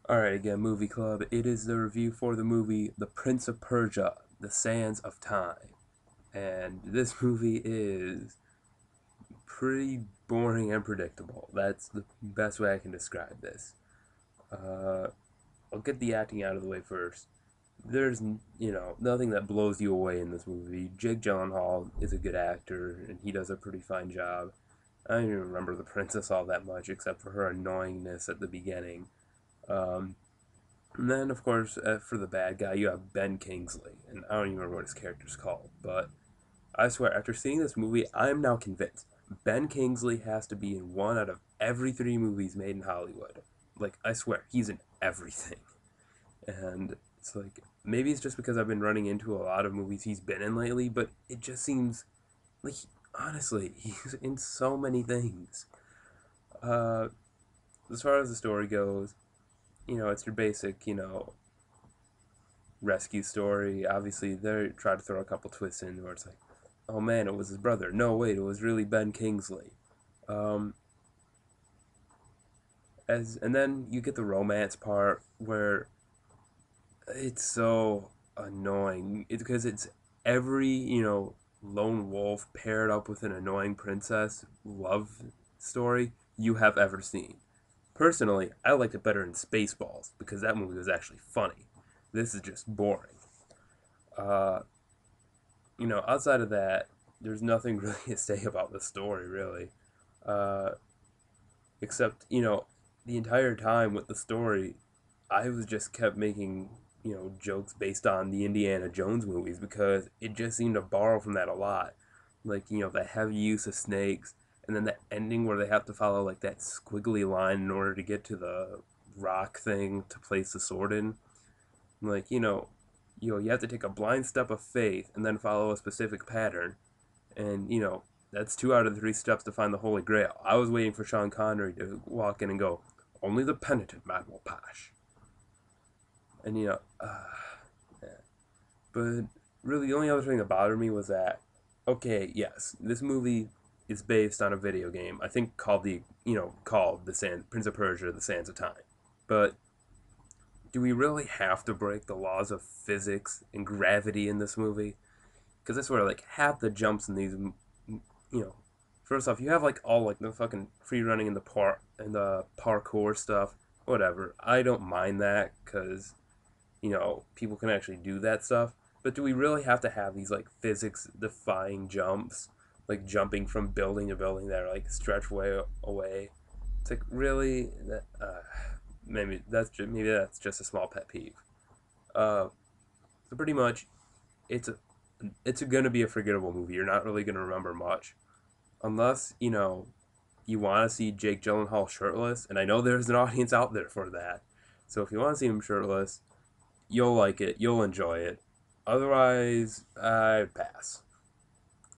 Alright, again, Movie Club. It is the review for the movie The Prince of Persia, The Sands of Time. And this movie is pretty boring and predictable. That's the best way I can describe this. Uh, I'll get the acting out of the way first. There's, nothing that blows you away in this movie. Jake Gyllenhaal is a good actor, and he does a pretty fine job. I don't even remember the princess all that much, except for her annoyingness at the beginning. Um, And then, of course, for the bad guy, you have Ben Kingsley, and I don't even remember what his character's called, but I swear, after seeing this movie, I am now convinced Ben Kingsley has to be in one out of every three movies made in Hollywood. Like, I swear, he's in everything. And it's like, maybe it's just because I've been running into a lot of movies he's been in lately, but it just seems like, honestly, he's in so many things. Uh, as far as the story goes, it's your basic, rescue story. Obviously, they try to throw a couple twists in where it's like, oh man, it was his brother. No, wait, it was really Ben Kingsley. Um, and then you get the romance part where it's so annoying. It's because it's every lone wolf paired up with an annoying princess love story you have ever seen. Personally, I liked it better in Spaceballs because that movie was actually funny. This is just boring. Uh, outside of that, there's nothing really to say about the story, really. Uh, except, the entire time with the story, I was just kept making, jokes based on the Indiana Jones movies because it just seemed to borrow from that a lot. Like, the heavy use of snakes, and then the ending where they have to follow, like, that squiggly line in order to get to the rock thing to place the sword in. Like, you have to take a blind step of faith and then follow a specific pattern. And, that's two out of the three steps to find the Holy Grail. I was waiting for Sean Connery to walk in and go, only the penitent man will pass. And, yeah. But really, the only other thing that bothered me was that, okay, yes, this movie is based on a video game, I think called Prince of Persia, The Sands of Time. But do we really have to break the laws of physics and gravity in this movie? Because I swear, like, half the jumps in these, first off, you have like all like the fucking free running and the parkour stuff. Whatever, I don't mind that because people can actually do that stuff. But do we really have to have these like physics defying jumps, like jumping from building to building that are like stretch way away? It's like really maybe that's just a small pet peeve. Uh, so pretty much, it's a it's gonna be a forgettable movie. You're not really gonna remember much, unless you want to see Jake Gyllenhaal shirtless. And I know there's an audience out there for that. So if you want to see him shirtless, you'll like it. You'll enjoy it. Otherwise, I pass.